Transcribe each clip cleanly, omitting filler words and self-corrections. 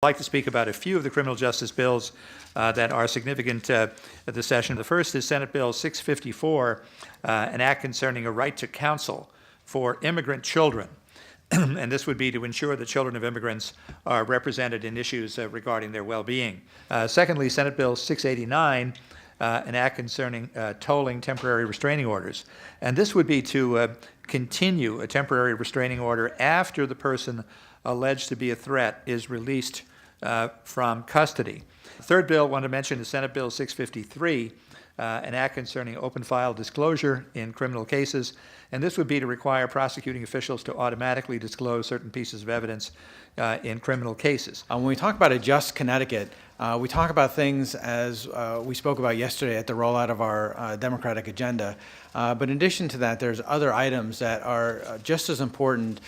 I'd like to speak about a few of the criminal justice bills that are significant at the session. The first is Senate Bill 654, an act concerning a right to counsel for immigrant children. And this would be to ensure that children of immigrants are represented in issues regarding their well-being. Secondly, Senate Bill 689, an act concerning tolling temporary restraining orders. And this would be to continue a temporary restraining order after the person alleged to be a threat is released from custody. The third bill I want to mention is Senate Bill 653, an act concerning open file disclosure in criminal cases. And this would be to require prosecuting officials to automatically disclose certain pieces of evidence in criminal cases. When we talk about a Just Connecticut, we talk about things as we spoke about yesterday at the rollout of our Democratic agenda. But in addition to that, there's other items that are just as important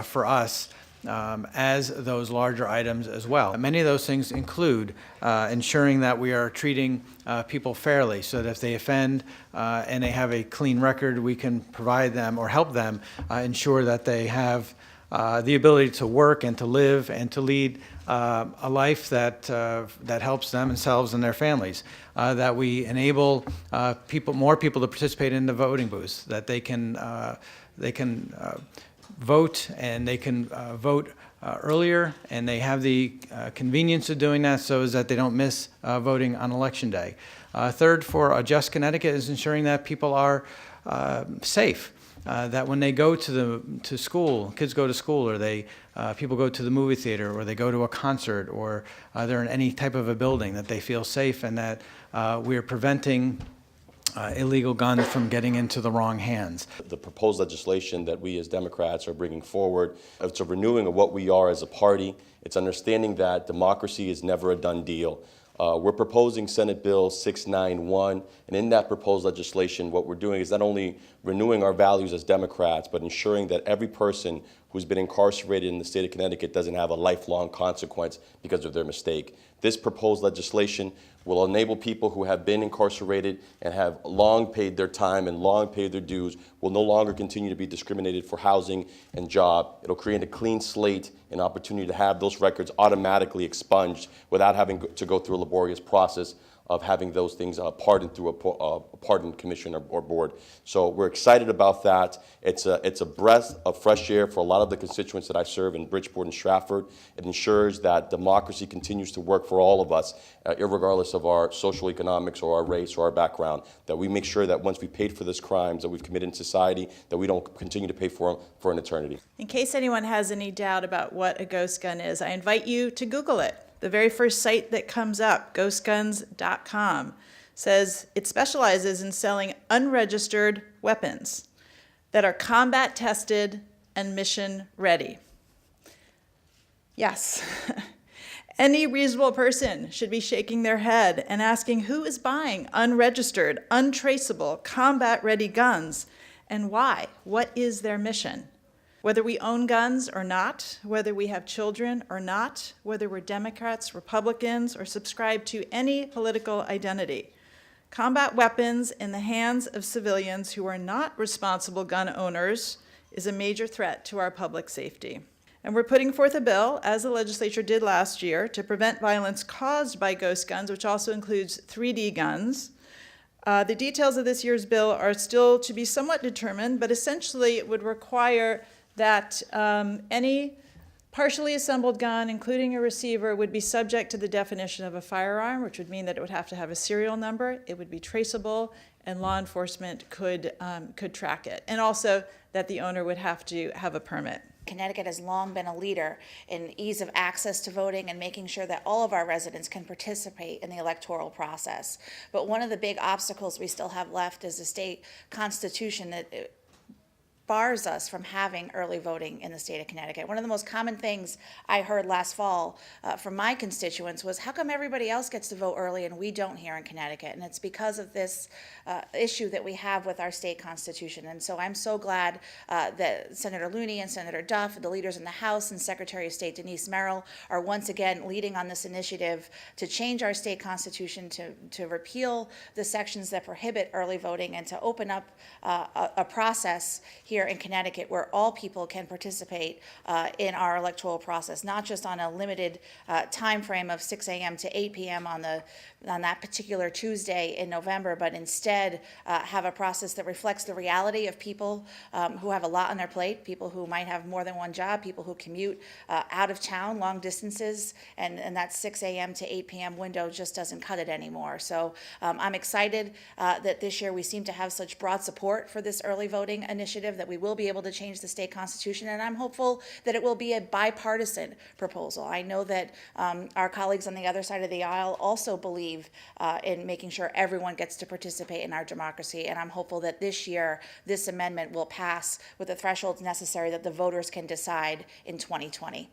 for us as those larger items as well. Many of those things include ensuring that we are treating people fairly, so that if they offend and they have a clean record, we can provide them or help them ensure that they have the ability to work and to live and to lead a life that helps themselves and their families. That we enable more people to participate in the voting booths, that they can vote, and they can vote earlier, and they have the convenience of doing that so as that they don't miss voting on Election Day. Third, for a Just Connecticut, is ensuring that people are safe. That when they go to school, kids go to school, or people go to the movie theater, or they go to a concert, or they're in any type of a building, that they feel safe, and that we are preventing illegal guns from getting into the wrong hands. The proposed legislation that we as Democrats are bringing forward, it's a renewing of what we are as a party. It's understanding that democracy is never a done deal. We're proposing Senate Bill 691, and in that proposed legislation, what we're doing is not only renewing our values as Democrats, but ensuring that every person who's been incarcerated in the state of Connecticut doesn't have a lifelong consequence because of their mistake. This proposed legislation will enable people who have been incarcerated and have long paid their time and long paid their dues will no longer continue to be discriminated for housing and job. It'll create a clean slate and opportunity to have those records automatically expunged without having to go through a laborious process of having those things pardoned through a pardon commission or board. So we're excited about that. It's a breath of fresh air for a lot of the constituents that I serve in Bridgeport and Stratford. It ensures that democracy continues to work for all of us, irregardless of our social economics or our race or our background, that we make sure that once we paid for these crimes that we've committed in society, that we don't continue to pay for them for an eternity. In case anyone has any doubt about what a ghost gun is, I invite you to Google it. The very first site that comes up, ghostguns.com, says it specializes in selling unregistered weapons that are combat tested and mission ready. Yes, any reasonable person should be shaking their head and asking who is buying unregistered, untraceable, combat ready guns and why? What is their mission? Whether we own guns or not, whether we have children or not, whether we're Democrats, Republicans, or subscribe to any political identity, combat weapons in the hands of civilians who are not responsible gun owners is a major threat to our public safety. And we're putting forth a bill, as the legislature did last year, to prevent violence caused by ghost guns, which also includes 3D guns. The details of this year's bill are still to be somewhat determined, but essentially it would require that any partially assembled gun, including a receiver, would be subject to the definition of a firearm, which would mean that it would have to have a serial number, it would be traceable, and law enforcement could track it. And also that the owner would have to have a permit. Connecticut has long been a leader in ease of access to voting and making sure that all of our residents can participate in the electoral process. But one of the big obstacles we still have left is the state constitution that bars us from having early voting in the state of Connecticut. One of the most common things I heard last fall from my constituents was, how come everybody else gets to vote early and we don't here in Connecticut? And it's because of this issue that we have with our state constitution. And so I'm so glad that Senator Looney and Senator Duff, the leaders in the House, and Secretary of State Denise Merrill are once again leading on this initiative to change our state constitution, to repeal the sections that prohibit early voting, and to open up a process here here in Connecticut where all people can participate in our electoral process, not just on a limited time frame of 6 a.m. to 8 p.m. on that particular Tuesday in November, but instead have a process that reflects the reality of people who have a lot on their plate, people who might have more than one job, people who commute out of town long distances, and that 6 a.m. to 8 p.m. window just doesn't cut it anymore. So I'm excited that this year we seem to have such broad support for this early voting initiative, that we will be able to change the state constitution, and I'm hopeful that it will be a bipartisan proposal. I know that our colleagues on the other side of the aisle also believe in making sure everyone gets to participate in our democracy, and I'm hopeful that this year this amendment will pass with the thresholds necessary that the voters can decide in 2020.